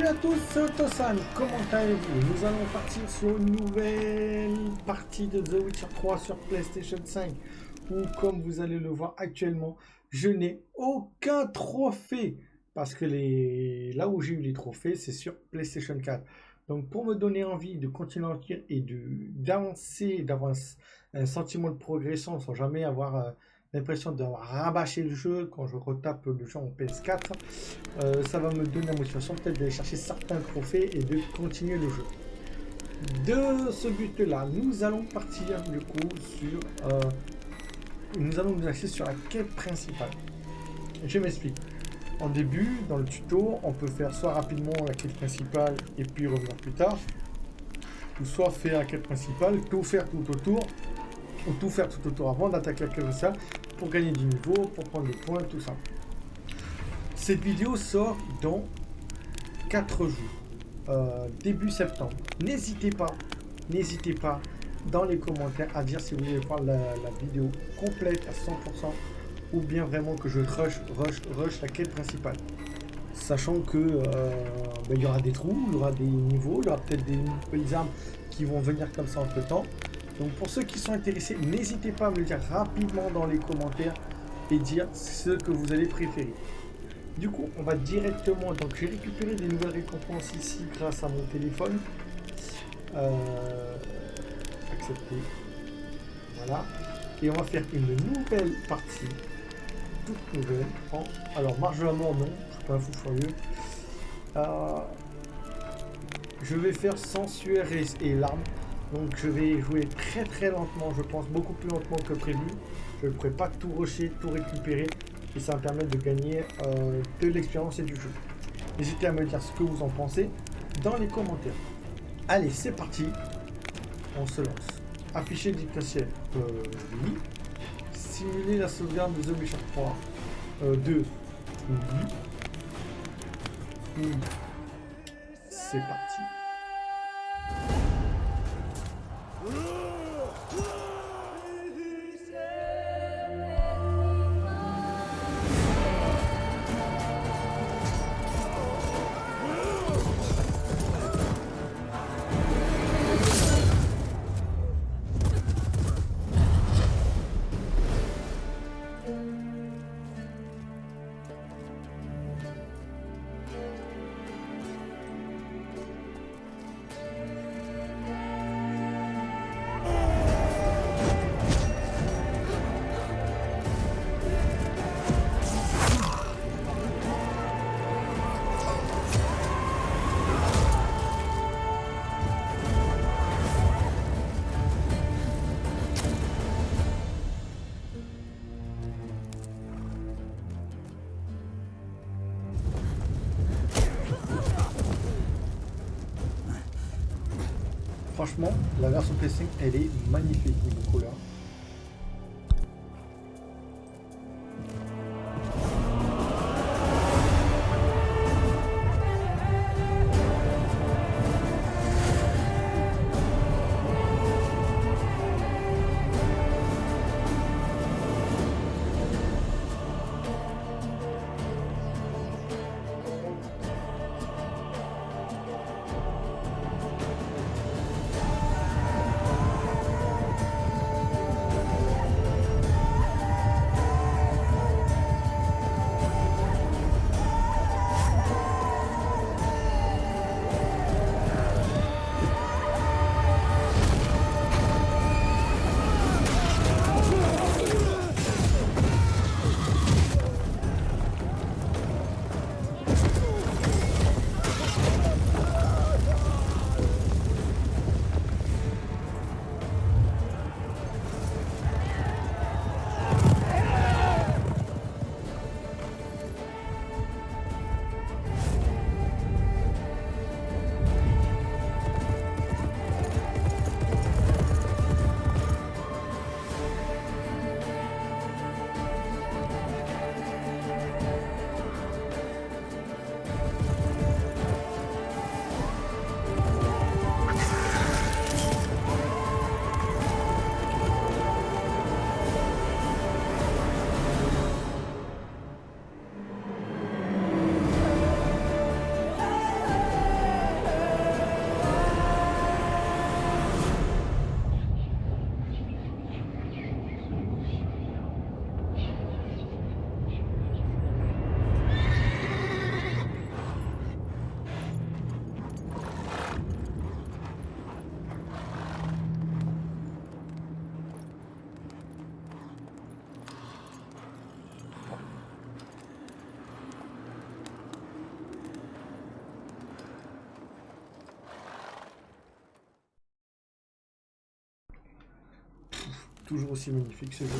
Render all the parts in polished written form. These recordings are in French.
Salut à tous, c'est Otosan, comment allez-vous? Nous allons partir sur une nouvelle partie de The Witcher 3 sur PlayStation 5 où, comme vous allez le voir actuellement, je n'ai aucun trophée parce que là où j'ai eu les trophées, c'est sur PlayStation 4. Donc pour me donner envie de continuer à tirer et d'avancer, d'avoir un sentiment de progression sans jamais avoir l'impression d'avoir rabâché le jeu quand je retape le jeu en PS4, ça va me donner la motivation peut-être d'aller chercher certains trophées et de continuer le jeu. De ce but-là, nous allons partir du coup sur... nous allons nous axer sur la quête principale. Je m'explique. En début, dans le tuto, on peut faire soit rapidement la quête principale et puis revenir plus tard, ou soit faire la quête principale, tout faire tout autour, ou tout faire tout autour avant d'attaquer la quête principale pour gagner du niveau, pour prendre des points, tout ça. Cette vidéo sort dans 4 jours, début septembre. N'hésitez pas dans les commentaires à dire si vous voulez voir la vidéo complète à 100% ou bien vraiment que je rush la quête principale. Sachant que il y aura des trous, il y aura des niveaux, il y aura peut-être des armes qui vont venir comme ça entre temps. Donc pour ceux qui sont intéressés, n'hésitez pas à me le dire rapidement dans les commentaires et dire ce que vous allez préférer. Du coup, on va directement, donc j'ai récupéré des nouvelles récompenses ici grâce à mon téléphone. Accepter. Voilà. Et on va faire une nouvelle partie, toute nouvelle. Alors, marche de la mort, non, je suis pas un fou furieux. Je vais faire sans sueur et larmes. Donc je vais jouer très très lentement, je pense beaucoup plus lentement que prévu. Je ne pourrai pas tout rusher, tout récupérer. Et ça va me permettre de gagner de l'expérience et du jeu. N'hésitez à me dire ce que vous en pensez dans les commentaires. Allez, c'est parti. On se lance. Afficher différentiel. Oui. Simuler la sauvegarde de The Witcher 3. 2. Oui. Oui. C'est parti. Franchement, la version PC, elle est magnifique niveau couleur. toujours aussi magnifique ce jeu.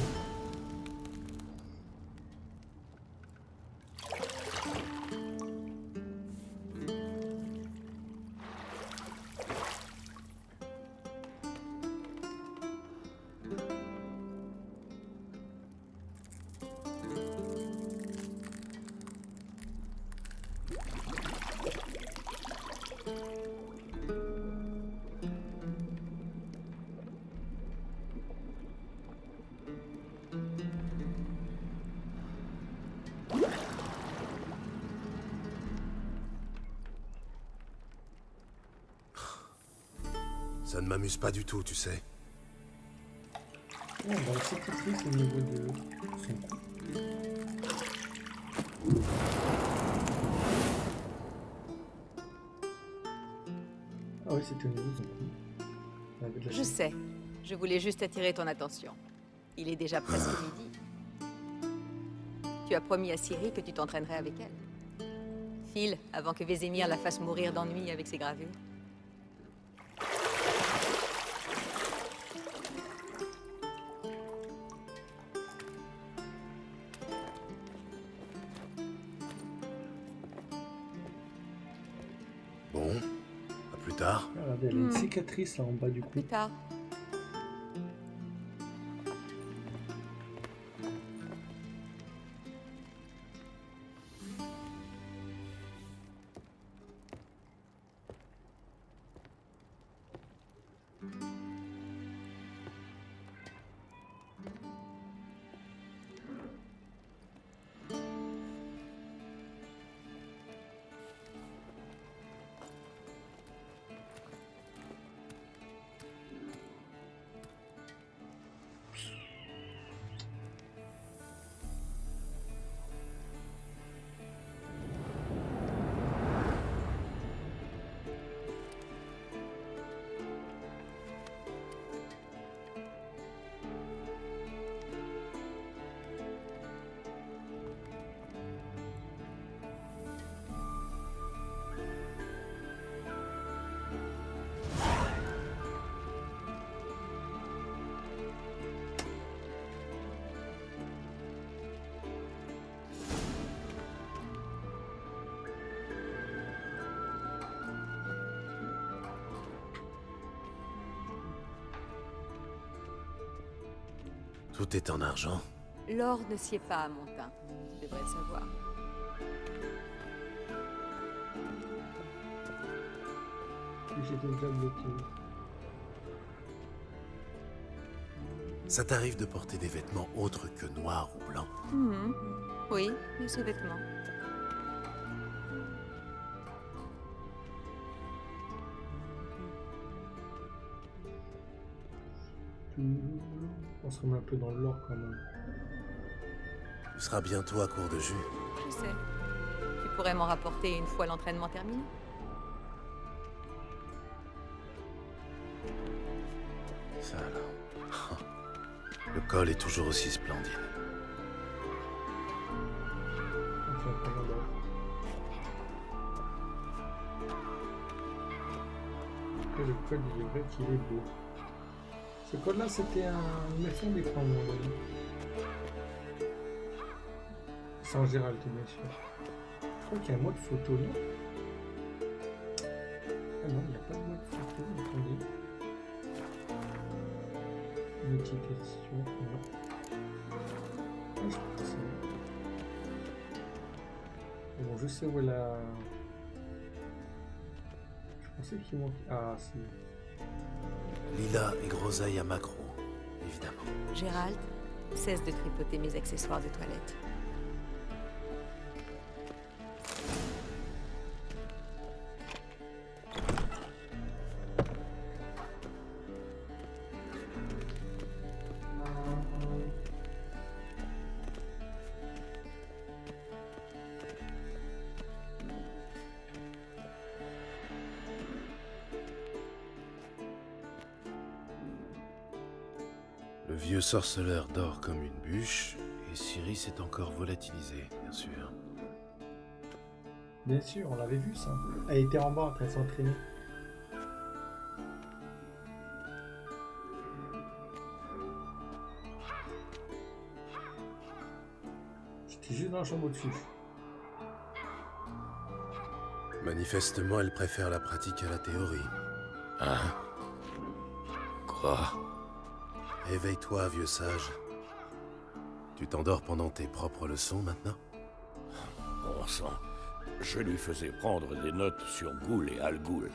Ça ne m'amuse pas du tout, tu sais. Oh, bah, c'est triste au niveau de son coup. Ah oui, c'était au niveau de son coup. Avec la Je chaîne. sais. Je voulais juste attirer ton attention. Il est déjà presque midi. Tu as promis à Ciri que tu t'entraînerais avec elle. File, avant que Vézémir la fasse mourir d'ennui avec ses gravures. Bon, à plus tard. Regardez, elle a une cicatrice là en bas du cou. Plus tard. Tout est en argent. L'or ne sied pas à mon teint. Tu devrais le savoir. Et j'étais déjà bloqué. Ça t'arrive de porter des vêtements autres que noirs ou blancs? Oui, mais ce vêtement. On se remet un peu dans le lore quand même. Tu seras bientôt à court de jus. Je sais. Tu pourrais m'en rapporter une fois l'entraînement terminé? Ça alors. Le col est toujours aussi splendide. Enfin, comment là. Après, le code, il est vrai qu'il est beau. Ce code-là, c'était un méchant d'écran, mon avis. Sans Gérald, bien sûr. Je crois qu'il y a un mode photo, non? Ah non, il n'y a pas de mode photo, attendez. Multiplication, non. Ah, je crois que c'est bon. Bon, je sais où est la... Je pensais qu'il manquait... Ah, si. Lila et groseille à macro, évidemment. Gérald, cesse de tripoter mes accessoires de toilette. Le vieux sorceleur dort comme une bûche, et Ciri s'est encore volatilisée, bien sûr. Bien sûr, on l'avait vu ça. Elle était en bas en train de s'entraîner. J'étais juste dans la chambre au-dessus. Manifestement, elle préfère la pratique à la théorie. Hein? Quoi? Réveille-toi, vieux sage. Tu t'endors pendant tes propres leçons maintenant? Bon sang, je lui faisais prendre des notes sur Ghoul et Al Ghul.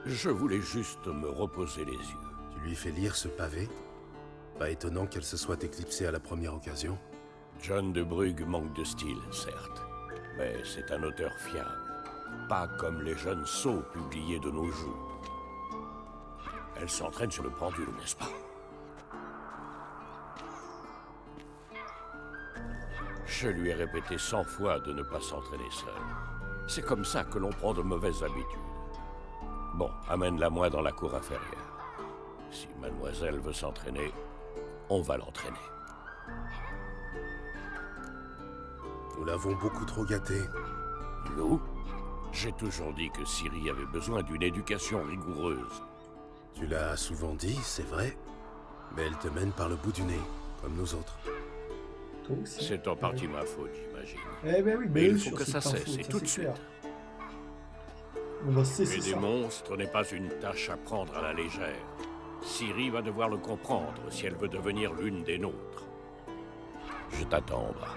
Je voulais juste me reposer les yeux. Tu lui fais lire ce pavé? Pas étonnant qu'elle se soit éclipsée à la première occasion. John de Brugge manque de style, certes. Mais c'est un auteur fiable. Pas comme les jeunes sots publiés de nos jours. Elle s'entraîne sur le pendule, n'est-ce pas? Je lui ai répété 100 fois de ne pas s'entraîner seul. C'est comme ça que l'on prend de mauvaises habitudes. Bon, amène-la moi dans la cour inférieure. Si mademoiselle veut s'entraîner, on va l'entraîner. Nous l'avons beaucoup trop gâtée. Nous? J'ai toujours dit que Ciri avait besoin d'une éducation rigoureuse. Tu l'as souvent dit, c'est vrai. Mais elle te mène par le bout du nez, comme nous autres. Toi aussi. C'est en partie ma faute, j'imagine. Eh ben oui, Mais bien il sûr, faut que c'est ça ta cesse, faute, et ça, tout de c'est suite. clair. On va cesser Mais des ça. monstres n'est pas une tâche à prendre à la légère. Ciri va devoir le comprendre si elle veut devenir l'une des nôtres. Je t'attends en bas.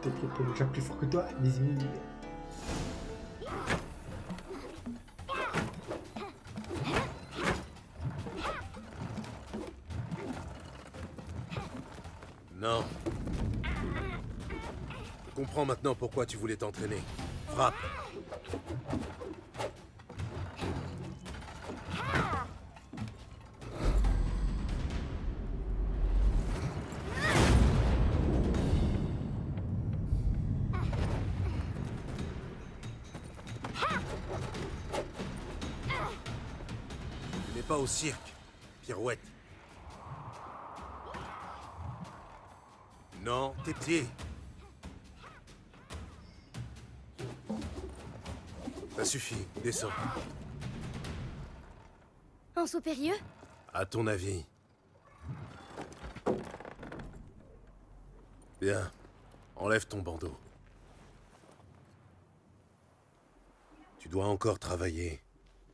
T'inquiète, on est déjà plus fort que toi, les amis. Non. Je comprends maintenant pourquoi tu voulais t'entraîner. Frappe. Tu n'es pas au cirque, pirouette. Non, tes pieds. Ça suffit, descends. En saut périlleux? À ton avis. Bien. Enlève ton bandeau. Tu dois encore travailler.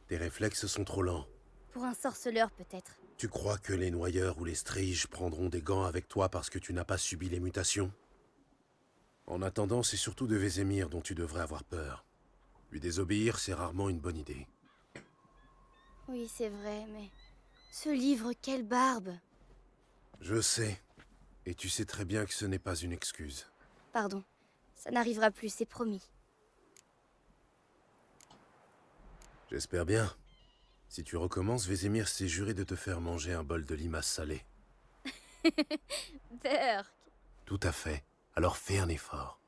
Tes réflexes sont trop lents. Pour un sorceleur, peut-être. Tu crois que les noyeurs ou les striges prendront des gants avec toi parce que tu n'as pas subi les mutations? En attendant, c'est surtout de Vézémir dont tu devrais avoir peur. Lui désobéir, c'est rarement une bonne idée. Oui, c'est vrai, mais... Ce livre, quelle barbe! Je sais. Et tu sais très bien que ce n'est pas une excuse. Pardon. Ça n'arrivera plus, c'est promis. J'espère bien. Si tu recommences, Vézémir s'est juré de te faire manger un bol de limaces salées. Berk! Tout à fait. Alors fais un effort.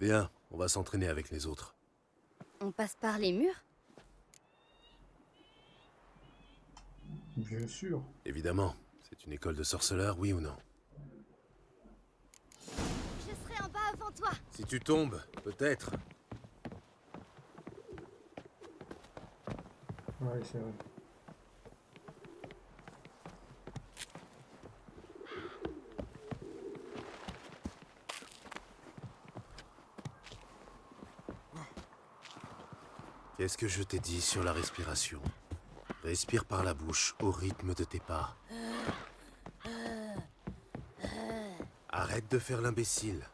Viens, on va s'entraîner avec les autres. On passe par les murs? Bien sûr. Évidemment. C'est une école de sorceleurs, oui ou non? Je serai en bas avant toi! Si tu tombes, peut-être. Ouais, c'est vrai. Qu'est-ce que je t'ai dit sur la respiration? Respire par la bouche, au rythme de tes pas. Arrête de faire l'imbécile.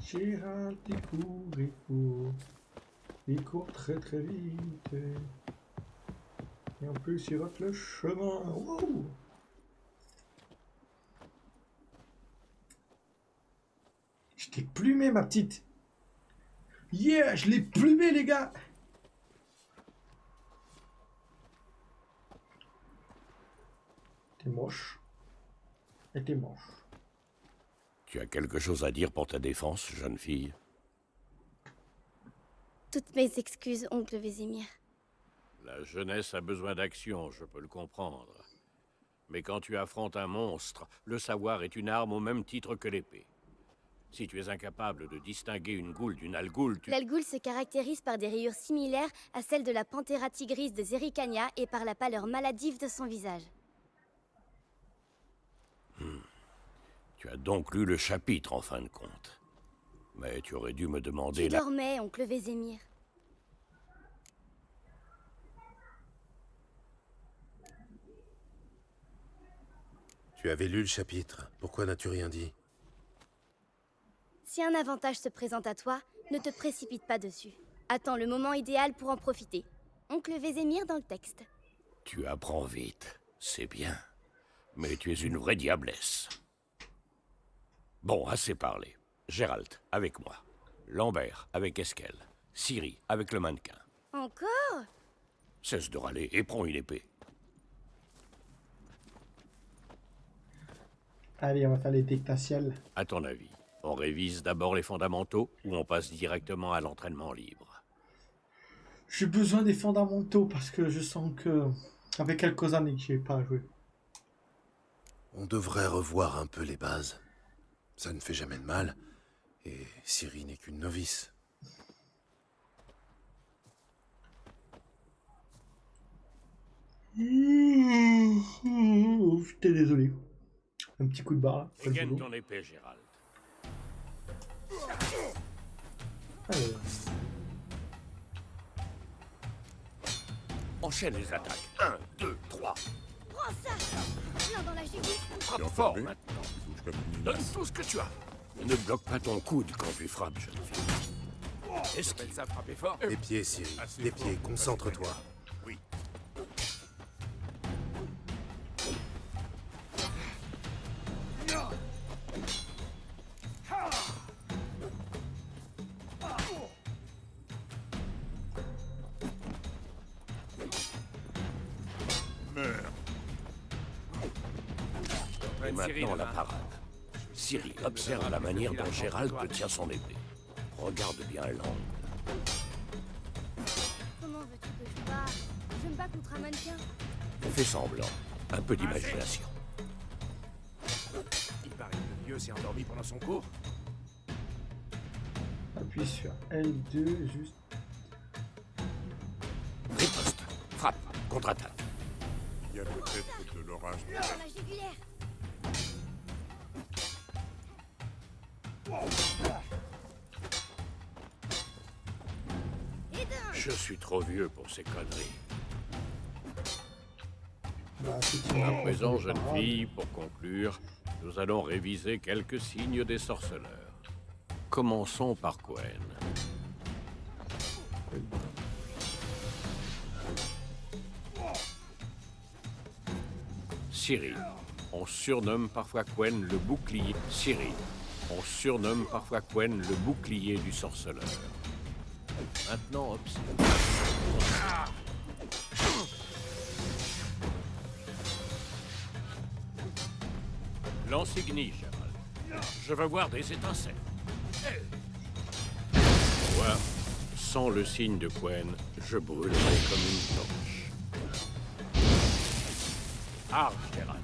Gérald, il court. Il court très très vite. Et en plus, il rate le chemin. Wow. Je t'ai plumé, ma petite. Yeah, je l'ai plumé, les gars. T'es moche. Et t'es moche. Tu as quelque chose à dire pour ta défense, jeune fille? Toutes mes excuses, oncle Vézémir. La jeunesse a besoin d'action, je peux le comprendre. Mais quand tu affrontes un monstre, le savoir est une arme au même titre que l'épée. Si tu es incapable de distinguer une goule d'une algoule, tu... L'algoul se caractérise par des rayures similaires à celles de la Panthera tigris de Zericania et par la pâleur maladive de son visage. Tu as donc lu le chapitre, en fin de compte. Mais tu aurais dû me demander Tu la... dormais, oncle Vézémir. Tu avais lu le chapitre. Pourquoi n'as-tu rien dit? Si un avantage se présente à toi, ne te précipite pas dessus. Attends le moment idéal pour en profiter. Oncle Vézémir dans le texte. Tu apprends vite, c'est bien. Mais tu es une vraie diablesse. Bon, assez parlé. Gérald, avec moi. Lambert, avec Esquel. Ciri, avec le mannequin. Encore? Cesse de râler et prends une épée. Allez, on va faire les dictatiales. À ton avis, on révise d'abord les fondamentaux ou on passe directement à l'entraînement libre? J'ai besoin des fondamentaux parce que je sens que, avec quelques années que j'ai pas joué. On devrait revoir un peu les bases. Ça ne fait jamais de mal. Et Ciri n'est qu'une novice. J'étais désolé. Un petit coup de barre là. pas de Dégaine boulot. ton épée, Gérald. Allez. Enchaîne les attaques. 1, 2, 3. Prends ça! Plein dans la jugule. Frappe fort maintenant. Donne tout ce que tu as. Ne bloque pas ton coude quand tu frappes, jeune fille. Est-ce que ça frapper fort? Les pieds, Ciri. Les pieds, concentre-toi. Oui. Et maintenant la parade. Ciri, observe la manière dont Gérald te tient son épée. Regarde bien l'angle. Comment veux-tu que je bats? Je me bats contre un mannequin. Fais semblant. Un peu d'imagination. Il paraît que le vieux s'est endormi pendant son cours. Appuie sur L2 juste. Riposte. Frappe. Contre-attaque. Il y a peut-être de l'orage. Plein dans la jugulaire. Et d'un. Je suis trop vieux pour ces conneries. Bah, effectivement, À présent, on fait des jeune parades. fille, pour conclure, nous allons réviser quelques signes des sorceleurs. Commençons par Quen. Ciri. On surnomme parfois Quen le bouclier. Ciri. On surnomme parfois Quen le bouclier du sorceleur. Maintenant, observe. L'insigne, Gérald. Je veux voir des étincelles. Moi, sans le signe de Quen, je brûlerai comme une torche. Arde, Gérald.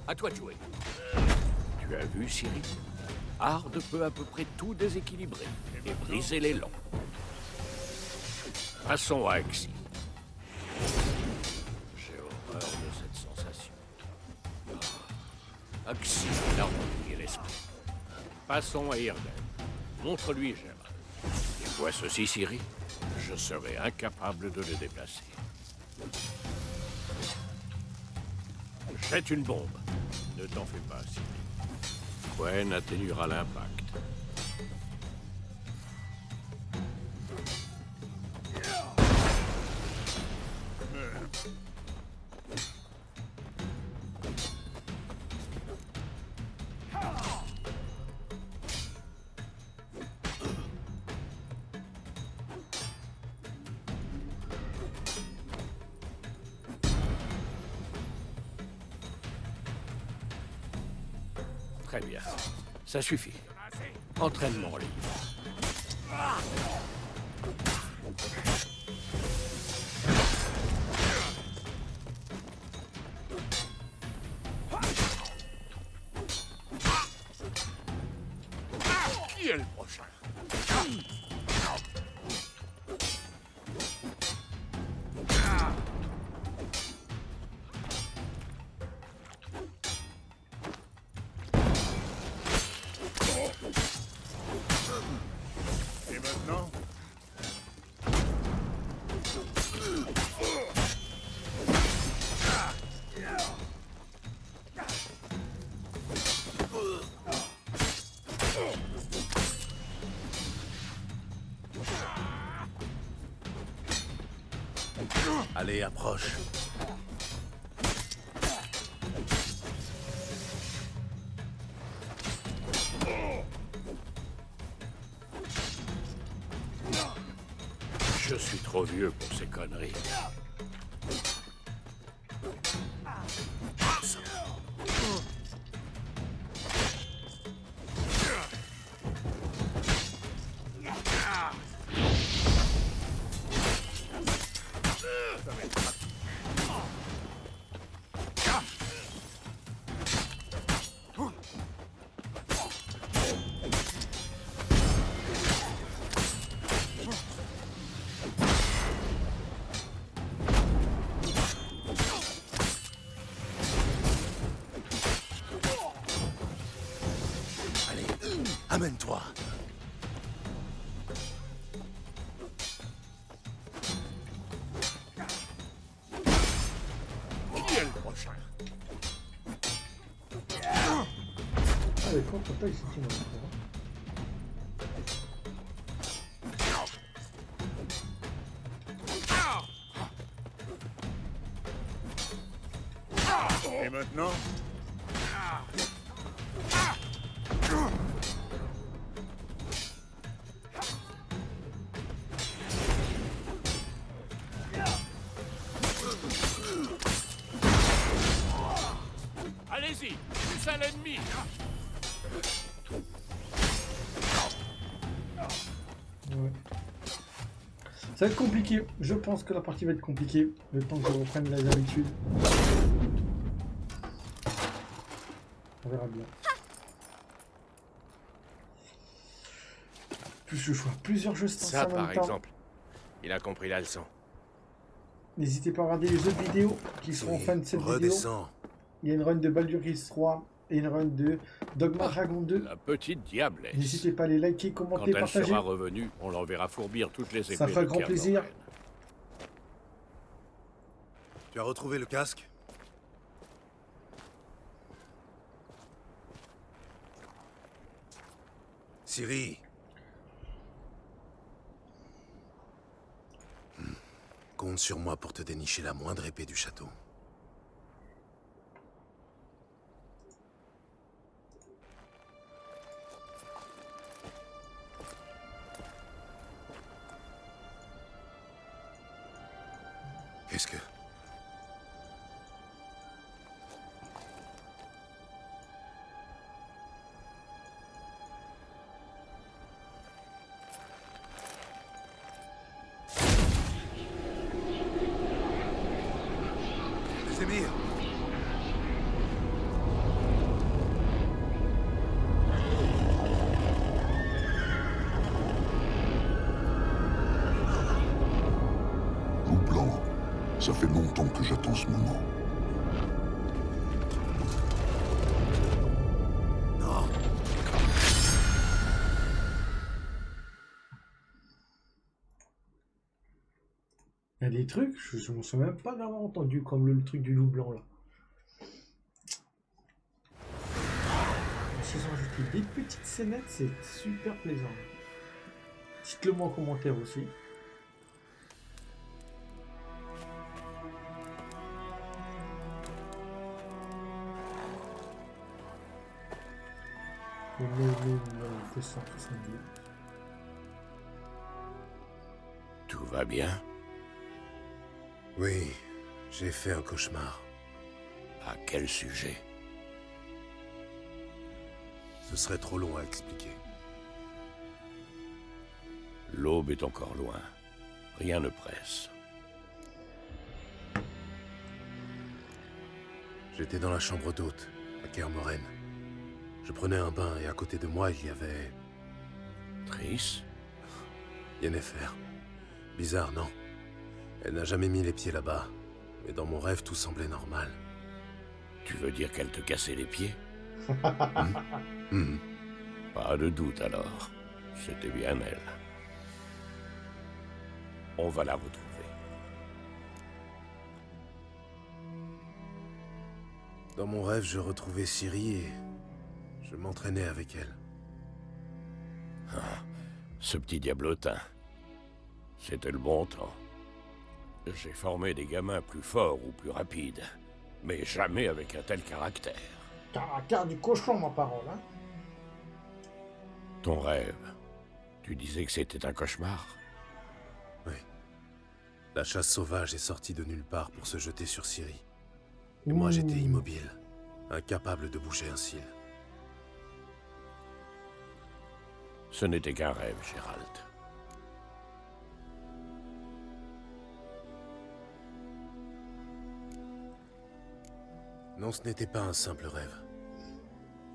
À toi de jouer. Tu as vu, Ciri? Arde peut à peu près tout déséquilibrer et briser l'élan. Passons à Axie. J'ai horreur de cette sensation. Axie, l'ordre et l'esprit. Passons à Irden. Montre-lui, Gérald. Et vois ceci, Ciri. Je serai incapable de le déplacer. Jette une bombe. Ne t'en fais pas, Ciri. Quen atténuera l'impact. Très bien. Ça suffit. Entraînement libre. prochain. Et maintenant? Allez, approche. Je suis trop vieux pour ces conneries. Allez, amène-toi. Qui est le prochain? Allez, contre-attaque, c'est tout. Et maintenant? Allez-y, plus à l'ennemi. Ouais. Ça va être compliqué. Je pense que la partie va être compliquée. Le temps que je reprenne les habitudes. On verra bien. Plus je joue à plusieurs jeux Ça, en par même temps. exemple. Il a compris la leçon. N'hésitez pas à regarder les autres vidéos qui seront en fin de cette vidéo. Redescends. Il y a une run de Baldur's 3 et une run de Dogma Dragon 2. La petite diablesse. N'hésitez pas à les liker, Quand commenter, elle partager. sera revenue, on l'enverra fourbir toutes les épées. Ça fera de grand plaisir. Kernoren. Tu as retrouvé le casque? Ciri. Compte sur moi pour te dénicher la moindre épée du château. Qu'est-ce que... Zemir. Loup blanc, ça fait longtemps que j'attends ce moment. Non. Il y a des trucs, je m'en souviens même pas d'avoir entendu, comme le truc du loup blanc là. S'ils ont ajouté des petites scénettes, c'est super plaisant. Dites-le moi en commentaire aussi. Le P170. Tout va bien? Oui, j'ai fait un cauchemar. À quel sujet? Ce serait trop long à expliquer. L'aube est encore loin. Rien ne presse. J'étais dans la chambre d'hôte, à Kermoren. Je prenais un bain et à côté de moi, il y avait... Triss? Yennefer. Bizarre, non? Elle n'a jamais mis les pieds là-bas. Mais dans mon rêve, tout semblait normal. Tu veux dire qu'elle te cassait les pieds? Mhm. Pas de doute alors. C'était bien elle. On va la retrouver. Dans mon rêve, je retrouvais Ciri et je m'entraînais avec elle. Ce petit diablotin. C'était le bon temps. J'ai formé des gamins plus forts ou plus rapides, mais jamais avec un tel caractère. Caractère du cochon, ma parole. Hein. Ton rêve, tu disais que c'était un cauchemar? Oui. La chasse sauvage est sortie de nulle part pour se jeter sur Ciri. Et Ouh. moi, j'étais immobile, incapable de bouger un cil. Ce n'était qu'un rêve, Gérald. Non, ce n'était pas un simple rêve.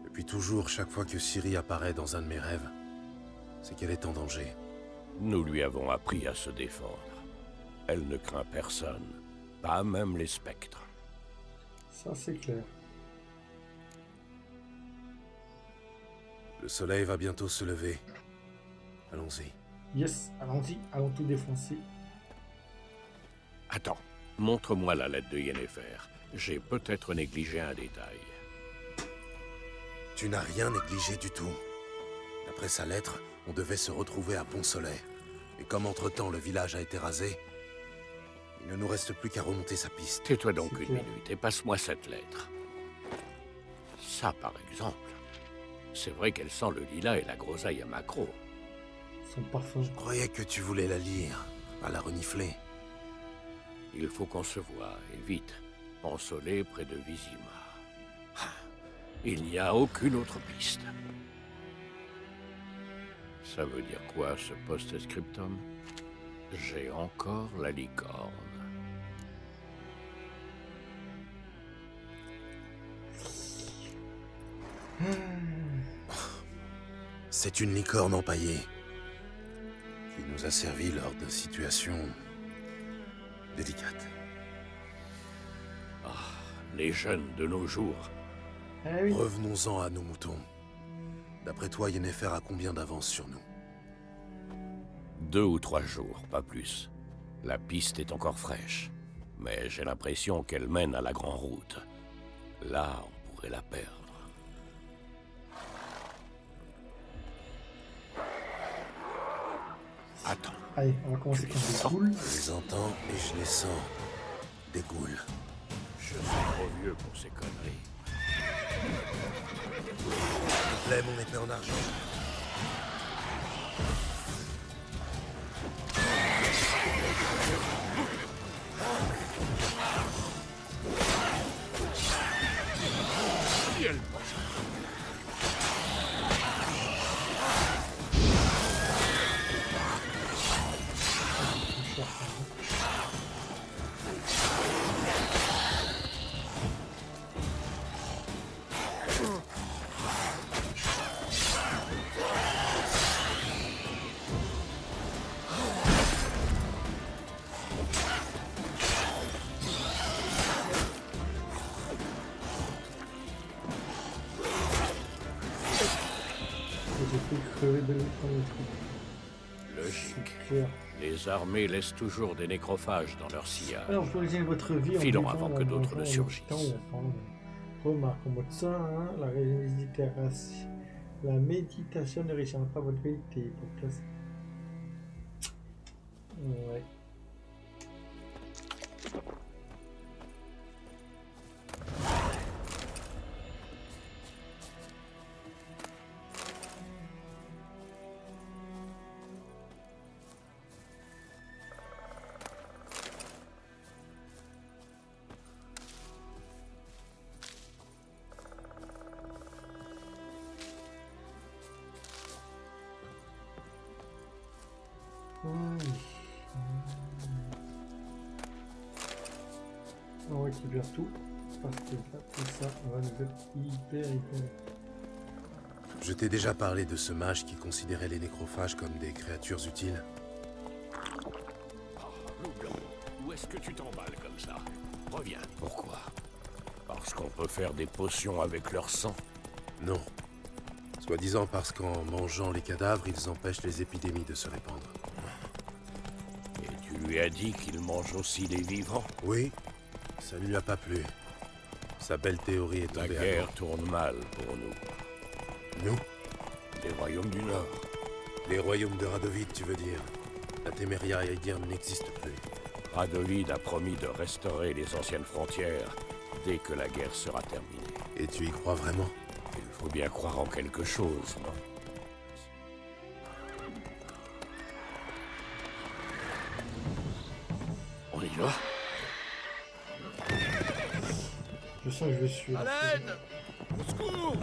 Depuis toujours, chaque fois que Ciri apparaît dans un de mes rêves, c'est qu'elle est en danger. Nous lui avons appris à se défendre. Elle ne craint personne, pas même les spectres. Ça, c'est clair. Le soleil va bientôt se lever. Allons-y. Yes, allons-y, allons tout défoncer. Attends, montre-moi la lettre de Yennefer. J'ai peut-être négligé un détail. Tu n'as rien négligé du tout. D'après sa lettre, on devait se retrouver à Pont-Soleil. Et comme entre-temps le village a été rasé, il ne nous reste plus qu'à remonter sa piste. Tais-toi donc C'est une clair. minute et passe-moi cette lettre. Ça, par exemple. C'est vrai qu'elle sent le lilas et la groseille à macro. Son parfum. Je croyais que tu voulais la lire, pas la renifler. Il faut qu'on se voie, et vite. Pont-Soleil près de Vizima. Ah, il n'y a aucune autre piste. Ça veut dire quoi, ce post-scriptum? J'ai encore la licorne. C'est une licorne empaillée qui nous a servi lors de situations délicates. Les jeunes de nos jours. Eh oui. Revenons-en à nos moutons. D'après toi, Yennefer a combien d'avance sur nous? 2 ou 3 jours, pas plus. La piste est encore fraîche. Mais j'ai l'impression qu'elle mène à la grande route. Là, on pourrait la perdre. Attends. Allez, on va commencer comme des poules. Je les entends et je les sens. Des ghouls. Je suis trop vieux pour ces conneries. S'il te plaît, mon épée en argent. J'ai fait crever de premier truc. Logique. Clair. Les armées laissent toujours des nécrophages dans leur sillage. Alors, pour résumer votre vie, en Filons vivant avant dans que le d'autres donjon, ne en surgissent. méditant, remarque en mode ça, hein, la méditation ne réussira pas votre vérité. Pour classer. Ouais. On récupère tout parce que ça, tout ça va nous être hyper. Je t'ai déjà parlé de ce mage qui considérait les nécrophages comme des créatures utiles. Loup blanc, où est-ce que tu t'emballes comme ça? Reviens. Pourquoi? Parce qu'on peut faire des potions avec leur sang? Non. Soi-disant parce qu'en mangeant les cadavres, ils empêchent les épidémies de se répandre. Et tu lui as dit qu'il mange aussi les vivants? Oui, ça ne lui a pas plu. Sa belle théorie est La tombée à guerre l'eau. tourne mal pour nous. Nous? Les royaumes du Nord. Les royaumes de Radovid, tu veux dire. La Téméria Aedirn n'existe plus. Radovid a promis de restaurer les anciennes frontières dès que la guerre sera terminée. Et tu y crois vraiment? Il faut bien croire en quelque chose, non? On y va? Je sens que je vais suivre. Au secours!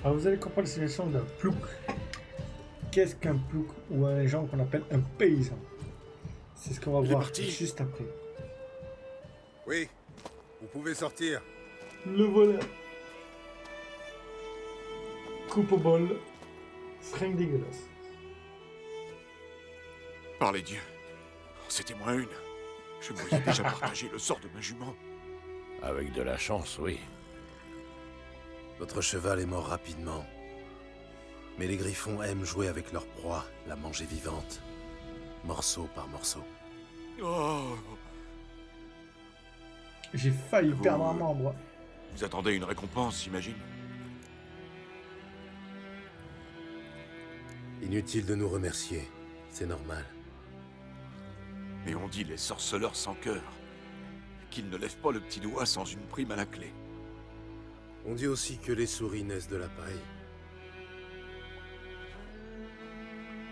Alors vous allez comprendre la situation d'un plouc. Qu'est-ce qu'un plouc ou un gens qu'on appelle un paysan? C'est ce qu'on va Il est voir parti. juste après. Oui, vous pouvez sortir. Le voilà. Coupe au bol. Fringue dégueulasse. Par les dieux. C'était moins une. Je me voyais déjà partager le sort de ma jument. Avec de la chance, oui. Votre cheval est mort rapidement. Mais les griffons aiment jouer avec leur proie, la manger vivante. Morceau par morceau. Oh, J'ai failli Vous- perdre un membre. vous attendez une récompense, j'imagine? Inutile de nous remercier. C'est normal. Mais on dit les sorceleurs sans cœur. Qu'ils ne lèvent pas le petit doigt sans une prime à la clé. On dit aussi que les souris naissent de la paille.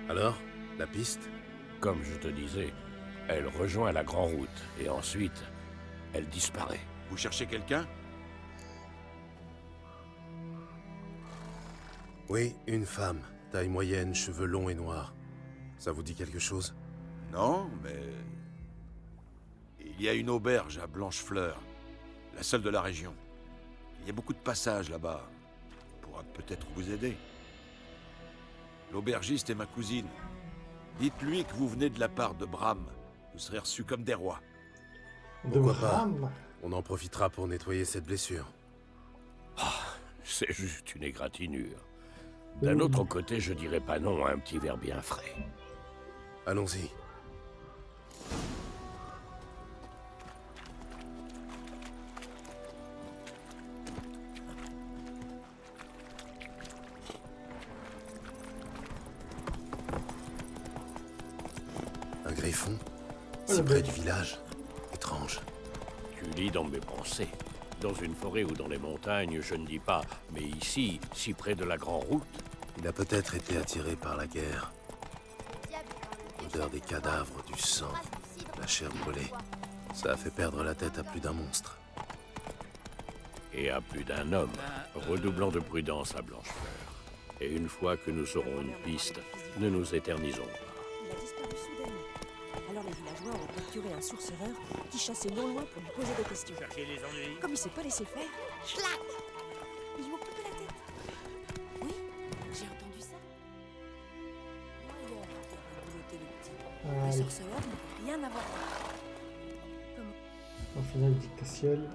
Alors, la piste? Comme je te disais, elle rejoint la Grande Route et ensuite, elle disparaît. Vous cherchez quelqu'un? Oui, une femme. Taille moyenne, cheveux longs et noirs. Ça vous dit quelque chose? Non, mais... Il y a une auberge à Blanchefleur. La seule de la région. Il y a beaucoup de passages là-bas. On pourra peut-être vous aider. L'aubergiste est ma cousine. Dites-lui que vous venez de la part de Bram. Vous serez reçus comme des rois. De Pourquoi pas? Bram. On en profitera pour nettoyer cette blessure. C'est juste une égratignure. D'un autre côté, je dirais pas non à un petit verre bien frais. Allons-y. Un griffon? Si près du village? Étrange. Tu lis dans mes pensées. Dans une forêt ou dans les montagnes, je ne dis pas, mais ici, si près de la Grande Route, Il a peut-être été attiré par la guerre. L'odeur des cadavres, du sang, la chair brûlée. Ça a fait perdre la tête à plus d'un monstre. et à plus d'un homme, redoublant de prudence à Blanchefleur. Et une fois que nous aurons une piste, ne nous éternisons pas. Il a disparu soudainement. Alors les villageois ont capturé un sourcereur qui chassait non loin pour lui poser des questions. Comme il s'est pas laissé faire, schlac, ils lui ont coupé la tête. Oui, j'ai entendu ça. Moi, hier, j'ai bouloté le petit. Les sorceleurs n'ont rien à voir. En finale dictatiel.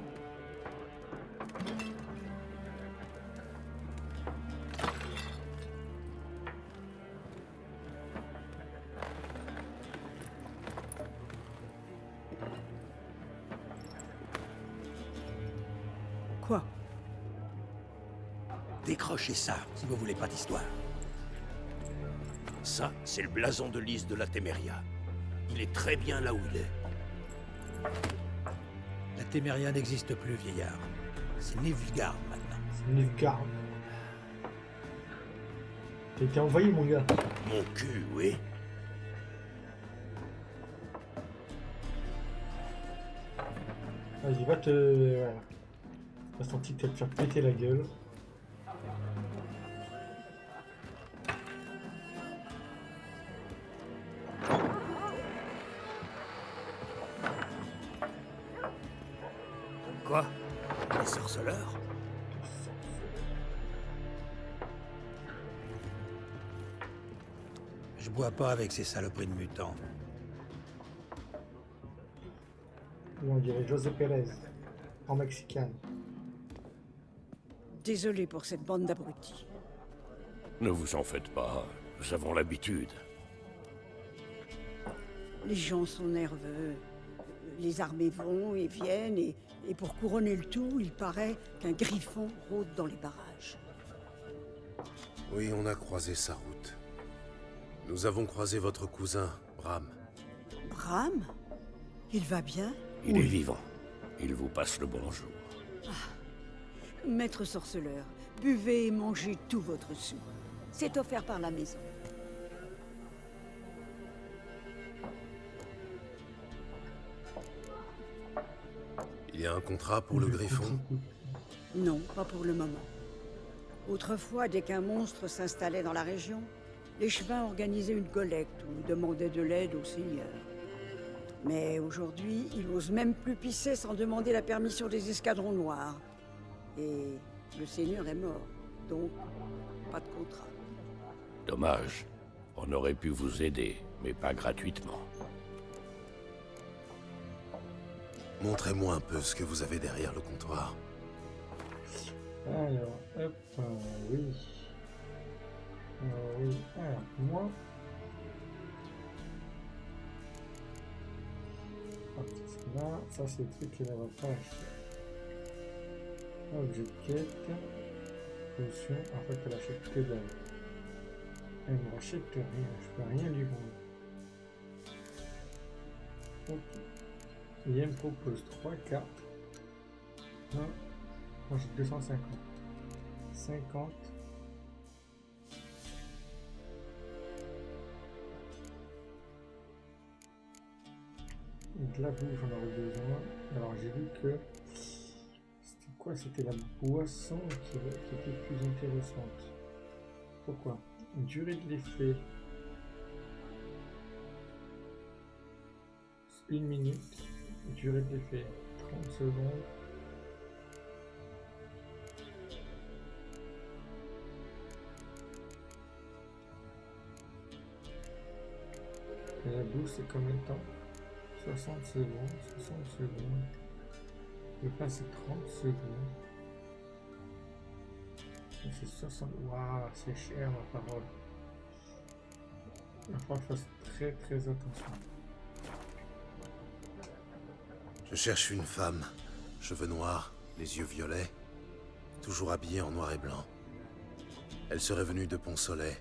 Quoi? Décrochez ça, si vous voulez pas d'histoire. Ça, c'est le blason de lys de la Téméria. Il est très bien là où il est. La Téméria n'existe plus, vieillard. C'est Nilfgaard maintenant. C'est Nilfgaard. T'as été envoyé, mon gars. Mon cul, oui. Vas-y, va te... Voilà. T'as senti que t'allais te faire péter la gueule. Quoi? Les sorceleurs? Je bois pas avec ces saloperies de mutants. On dirait José Pérez, en mexicain. Désolé pour cette bande d'abrutis. Ne vous en faites pas. Nous avons l'habitude. Les gens sont nerveux. Les armées vont et viennent, et pour couronner le tout, il paraît qu'un griffon rôde dans les barrages. Oui, on a croisé sa route. Nous avons croisé votre cousin, Bram. Bram? Il va bien? Il est vivant. Il vous passe le bonjour. Maître sorceleur, buvez et mangez tout votre sou. C'est offert par la maison. Il y a un contrat pour le Griffon? Non, pas pour le moment. Autrefois, dès qu'un monstre s'installait dans la région, les Chevins organisaient une collecte ou demandaient de l'aide au seigneur. Mais aujourd'hui, ils n'osent même plus pisser sans demander la permission des escadrons noirs. Et le seigneur est mort, donc pas de contrat. Dommage. On aurait pu vous aider, mais pas gratuitement. Montrez-moi un peu ce que vous avez derrière le comptoir. Alors, hop, oui. Oui, alors, moi... Hop, c'est là, ça c'est le truc qu'elle va pas acheter. Objet de quête, potion, en fait elle achète que dalle. Elle me rachète rien, je peux rien lui vendre. Ok. Et elle me propose 3 cartes. Non, moi j'ai 250. 50. De la bouffe, j'en aurais besoin. Alors j'ai vu que c'était quoi? C'était la boisson qui était plus intéressante. Pourquoi? Durée de l'effet 1 minute. Durée de l'effet 30 secondes. Et la bouffe c'est combien de temps? 60 secondes, 60 secondes. Le plat c'est 30 secondes. Et c'est 60. Waouh, c'est cher ma parole. Il va falloir que je fasse très très attention. Je cherche une femme, cheveux noirs, les yeux violets, toujours habillée en noir et blanc. Elle serait venue de Pont-Soleil.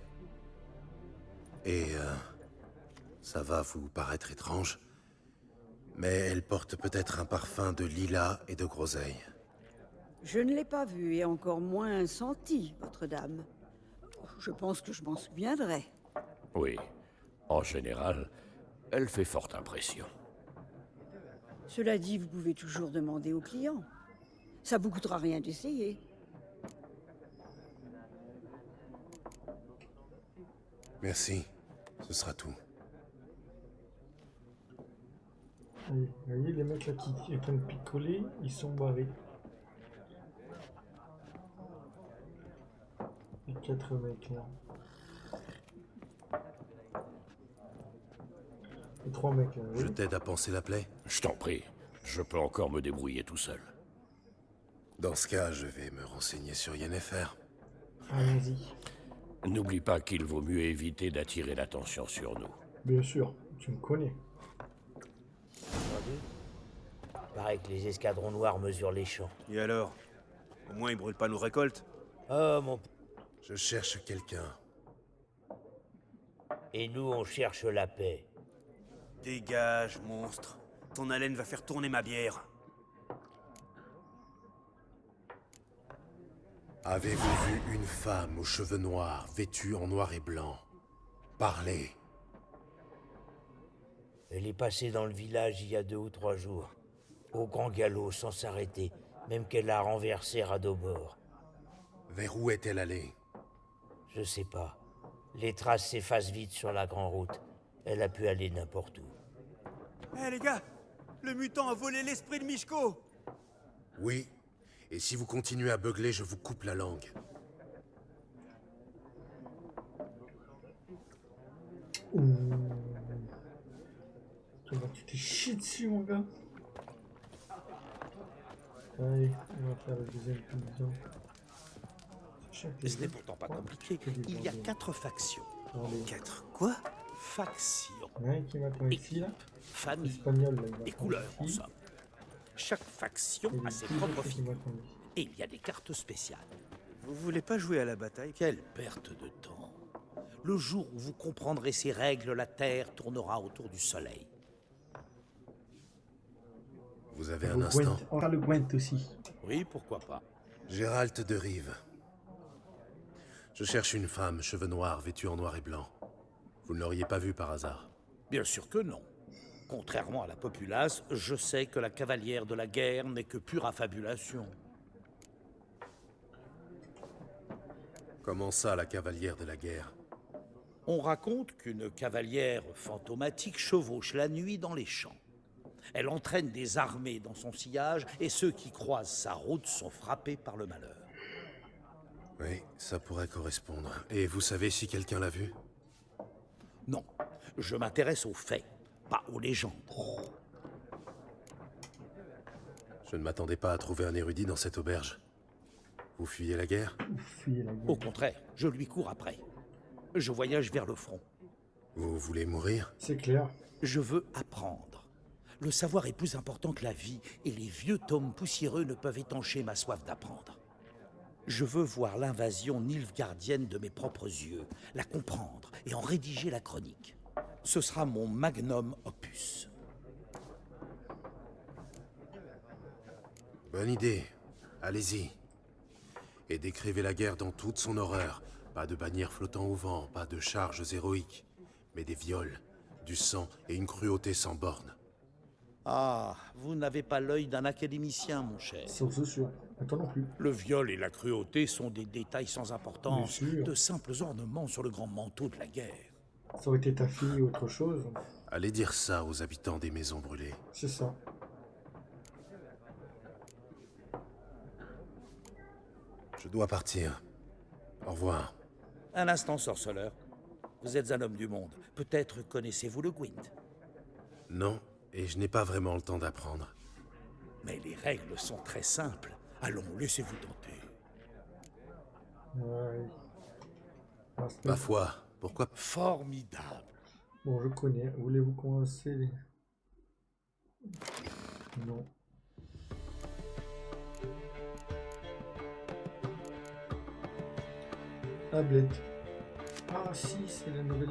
Et ça va vous paraître étrange, mais elle porte peut-être un parfum de lilas et de groseille. Je ne l'ai pas vu et encore moins senti, votre dame. Je pense que je m'en souviendrai. Oui. En général, elle fait forte impression. Cela dit, vous pouvez toujours demander aux clients. Ça vous coûtera rien d'essayer. Merci, ce sera tout. Allez, vous voyez les mecs là qui sont en train de picoler, ils sont barrés. Les 4 mecs là. Les 3 mecs là, Je oui. t'aide à panser la plaie? Je t'en prie. Je peux encore me débrouiller tout seul. Dans ce cas, je vais me renseigner sur Yennefer. Allons-y. N'oublie pas qu'il vaut mieux éviter d'attirer l'attention sur nous. Bien sûr, tu me connais. Paraît que les escadrons noirs mesurent les champs. Et alors? Au moins ils brûlent pas nos récoltes. Oh mon... Je cherche quelqu'un. Et nous, on cherche la paix. Dégage, monstre. Ton haleine va faire tourner ma bière. Avez-vous vu une femme aux cheveux noirs, vêtue en noir et blanc? Parlez. Elle est passée dans le village il y a 2 ou 3 jours. Au grand galop, sans s'arrêter. Même qu'elle a renversé Radobor. Vers où est-elle allée? Je sais pas. Les traces s'effacent vite sur la grande route. Elle a pu aller n'importe où. Hé les gars, le mutant a volé l'esprit de Michko. Oui. Et si vous continuez à beugler, je vous coupe la langue. Tu t'es chié dessus, mon gars. Allez, on va faire la deuxième mission. Ce n'est pourtant pas compliqué. Il y a 4 factions. 4 quoi? Factions. Il y en a un qui m'a connu ici, là. Famille. Espagnol, là, il va Et prendre couleurs, en ici. somme. Chaque faction Et a le ses petit, propres qu'est-ce qu'il figures. m'a connu? Et il y a des cartes spéciales. Vous voulez pas jouer à la bataille? Quelle perte de temps. Le jour où vous comprendrez ces règles, la Terre tournera autour du Soleil. Vous avez un Le instant? Gwent. On va le Gwent aussi. Oui, pourquoi pas. Gérald de Rive. Je cherche une femme, cheveux noirs, vêtue en noir et blanc. Vous ne l'auriez pas vue par hasard? Bien sûr que non. Contrairement à la populace, je sais que la cavalière de la guerre n'est que pure affabulation. Comment ça, la cavalière de la guerre? On raconte qu'une cavalière fantomatique chevauche la nuit dans les champs. Elle entraîne des armées dans son sillage et ceux qui croisent sa route sont frappés par le malheur. Oui, ça pourrait correspondre. Et vous savez si quelqu'un l'a vue? Non, je m'intéresse aux faits, pas aux légendes. Je ne m'attendais pas à trouver un érudit dans cette auberge. Vous fuyez la guerre? Fuyez la guerre. Au contraire, je lui cours après. Je voyage vers le front. Vous voulez mourir? C'est clair. Je veux apprendre. Le savoir est plus important que la vie, et les vieux tomes poussiéreux ne peuvent étancher ma soif d'apprendre. Je veux voir l'invasion nilfgaardienne de mes propres yeux, la comprendre et en rédiger la chronique. Ce sera mon magnum opus. Bonne idée. Allez-y. Et décrivez la guerre dans toute son horreur. Pas de bannières flottant au vent, pas de charges héroïques, mais des viols, du sang et une cruauté sans borne. Ah, vous n'avez pas l'œil d'un académicien, mon cher. C'est sûr. Attends non plus. Le viol et la cruauté sont des détails sans importance, Bien sûr. de simples ornements sur le grand manteau de la guerre. Ça aurait été ta fille ou autre chose. Allez dire ça aux habitants des maisons brûlées. C'est ça. Je dois partir. Au revoir. Un instant, sorceleur. Vous êtes un homme du monde. Peut-être connaissez-vous le Gwent. Non, et je n'ai pas vraiment le temps d'apprendre. Mais les règles sont très simples. Allons, laissez-vous tenter. Ouais. Ah, c'est- Ma foi, pourquoi... Formidable. Bon, je connais. Voulez-vous commencer les... Non. Tablette. Ah si, c'est la nouvelle.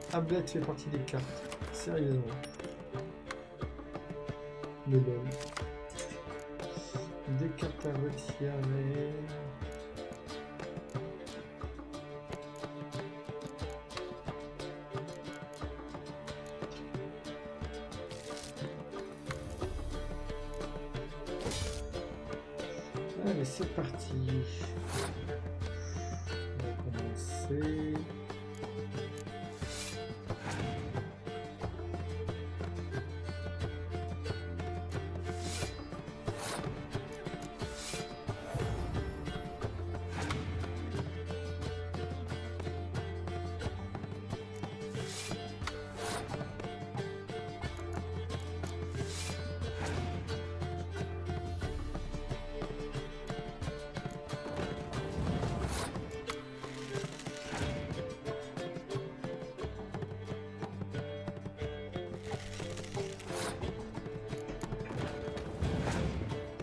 Tablette fait partie des cartes. Sérieusement. Le LOL. Des cartes à retirer. Allez, c'est parti. On va commencer.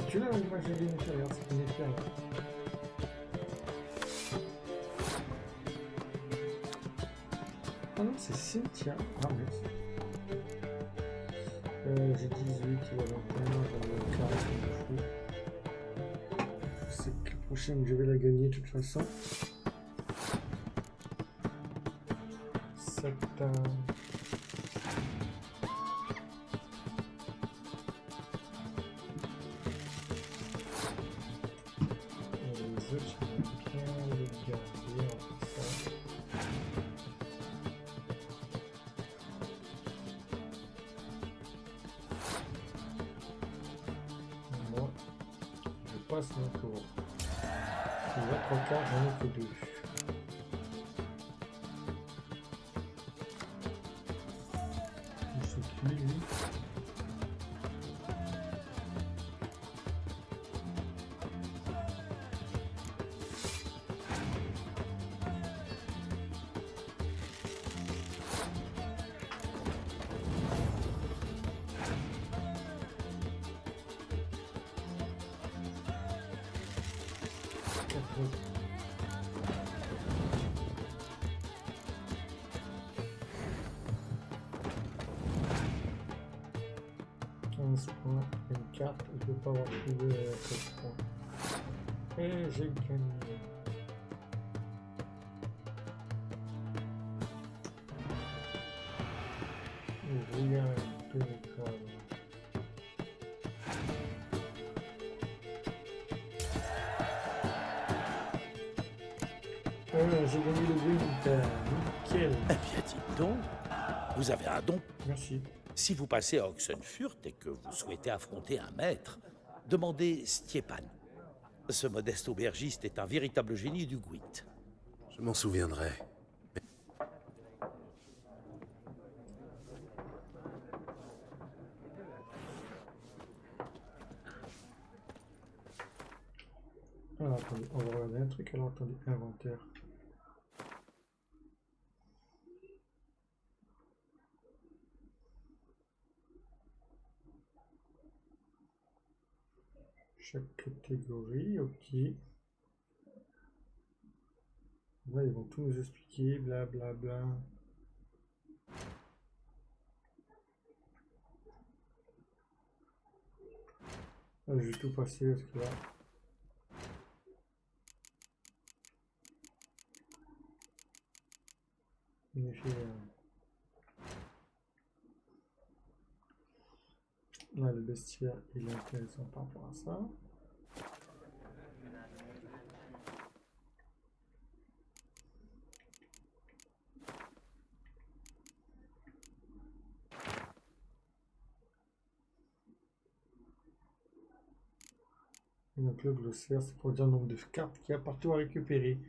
Tu l'as ou moi j'ai l'ai fait, regarde ce qu'il est fait là. c'est le tien. Ah, merci. J'ai 18, il y a 21, j'en ai 15, je m'en fous. Je sais que la prochaine, je vais la gagner de toute façon. 7, les autres, j'aimerais bien les garder en ça. Moi, je passe mon tour. Il y a 3 quarts, j'en ai que 2. C'est qui, lui? Points, une carte, je ne peux pas avoir trouvé 13 points. Et j'ai gagné. Rien impénétrable. J'ai gagné le Winter, nickel. Eh bien, dites donc, vous avez un don. Merci. Si vous passez à Oxenfurt et que vous souhaitez affronter un maître, demandez Stjepan. Ce modeste aubergiste est un véritable génie du Gwent. Je m'en souviendrai. Alors, attendez, on va regarder un truc. Alors, attendez, inventaire. Chaque catégorie, ok. Là, ils vont tout nous expliquer, blablabla. Bla, bla. Je vais tout passer parce que là. En effet, là, le bestiaire, il est intéressant par rapport à ça. Donc le glossaire, c'est pour dire le nombre de cartes qu'il y a partout à récupérer.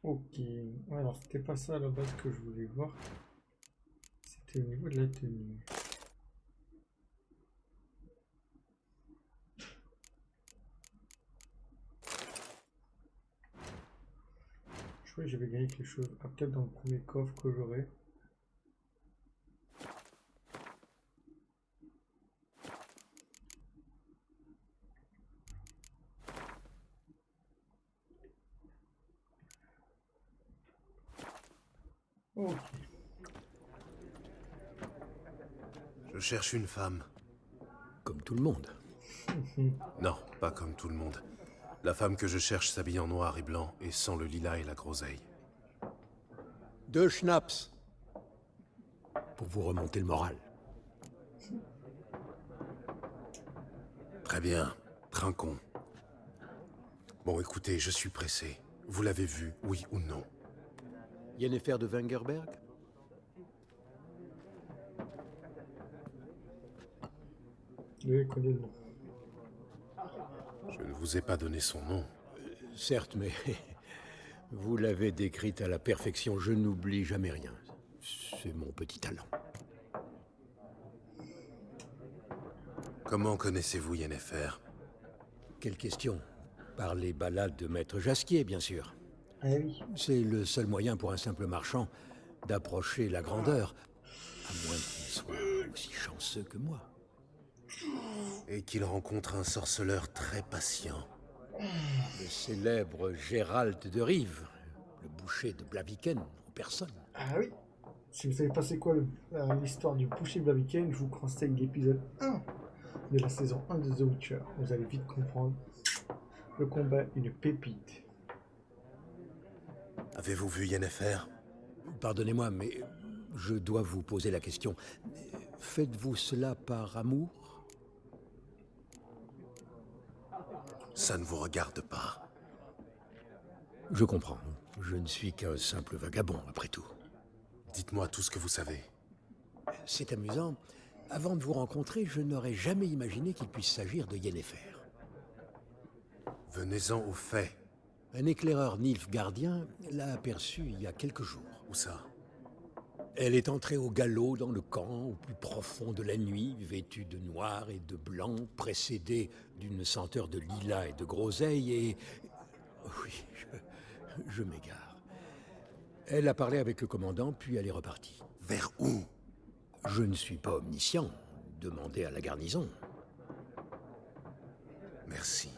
Ok, alors c'était pas ça à la base que je voulais voir. C'était au niveau de la tenue. Je crois que j'avais gagné quelque chose. Ah, peut-être dans le premier coffre que j'aurai. Ok. Je cherche une femme. Comme tout le monde. Non, pas comme tout le monde. La femme que je cherche s'habille en noir et blanc et sans le lilas et la groseille. 2 schnapps. Pour vous remonter le moral. Très bien, trinquons. Bon, écoutez, je suis pressé. Vous l'avez vu, oui ou non? Yennefer de Wengerberg? Oui, je connais le nom. Je ne vous ai pas donné son nom. Certes, mais vous l'avez décrite à la perfection. Je n'oublie jamais rien. C'est mon petit talent. Comment connaissez-vous Yennefer? Quelle question? Par les ballades de Maître Jasquier, bien sûr. Ah oui. C'est le seul moyen pour un simple marchand d'approcher la grandeur, à moins qu'il soit aussi chanceux que moi. Et qu'il rencontre un sorceleur très patient. Le célèbre Gérald de Rive, le le boucher de Blaviken en personne. Ah oui. Si vous savez pas c'est quoi l'histoire du boucher Blaviken, je vous conseille l'épisode 1 de la saison 1 de The Witcher. Vous allez vite comprendre. Le combat est une pépite. Avez-vous vu Yennefer? Pardonnez-moi, mais je dois vous poser la question. Faites-vous cela par amour? Ça ne vous regarde pas. Je comprends. Je ne suis qu'un simple vagabond, après tout. Dites-moi tout ce que vous savez. C'est amusant. Avant de vous rencontrer, je n'aurais jamais imaginé qu'il puisse s'agir de Yennefer. Venez-en aux faits. Un éclaireur nilfgaardien l'a aperçue il y a quelques jours. Où ça? Elle est entrée au galop dans le camp, au plus profond de la nuit, vêtue de noir et de blanc, précédée d'une senteur de lilas et de groseille, et... Oui, je m'égare. Elle a parlé avec le commandant, puis elle est repartie. Vers où? Je ne suis pas omniscient. Demandez à la garnison. Merci.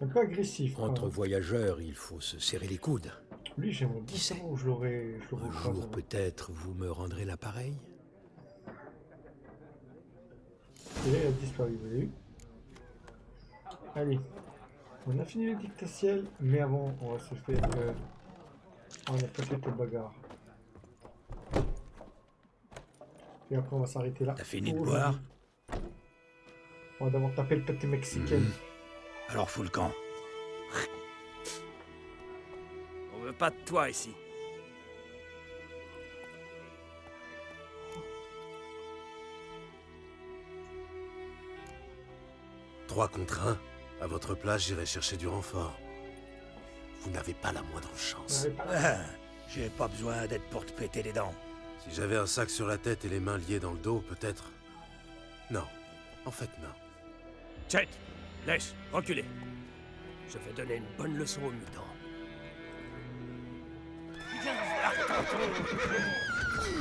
Un peu agressif. Entre voyageurs, il faut se serrer les coudes. Lui, j'aimerais bien savoir où je l'aurais Un jour, peut-être, vous me rendrez l'appareil. Et là, il a disparu, vous avez vu? Allez. On a fini le dictatiel, mais avant, on va se faire... on a pas fait de bagarre. Et après, on va s'arrêter là. T'as fini de boire? On va d'abord taper le pâté mexicain. Alors fous le camp. On veut pas de toi ici. Trois contre 1. À votre place, j'irai chercher du renfort. Vous n'avez pas la moindre chance. Ah, j'ai pas besoin d'être pour te péter les dents. Si j'avais un sac sur la tête et les mains liées dans le dos, peut-être... Non. En fait, non. Chet, laisse, reculez. Je vais donner une bonne leçon aux mutants.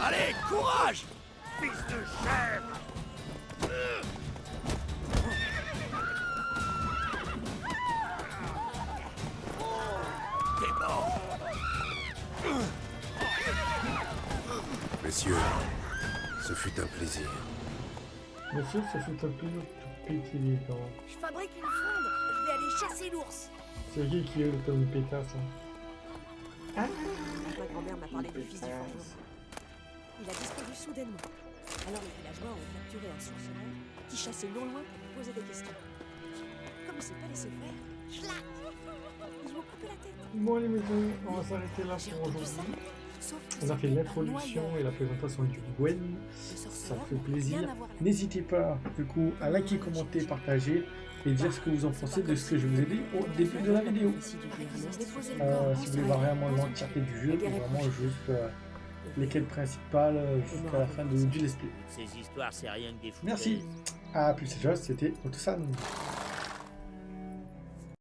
Allez, courage, fils de chèvre! T'es mort! Messieurs, ce fut un plaisir. Monsieur, ça fait un peu de péter les dents. Je fabrique une fronde. Je vais aller chasser l'ours. C'est qui est le Tom Pétasse, hein? Ma grand-mère m'a parlé du fils du forgeron. Il a disparu soudainement. Alors les villageois ont capturé un sorceleur qui chassait non loin pour lui poser des questions. Comme il s'est pas laissé faire, schlac! Ils lui ont coupé la tête. Bon les maisons, on va s'arrêter là pour aujourd'hui. On a fait l'introduction et la présentation du Gwen. Ça fait plaisir. N'hésitez pas du coup à liker, commenter, partager et dire ce que vous en pensez de ce que je vous ai dit au début de la vidéo. Si vous voulez voir vraiment l'entièreté du jeu, ou vraiment juste les quêtes principales jusqu'à la fin du let's play. Ces histoires, c'est rien que des fous. Merci. À plus, c'était Otosan.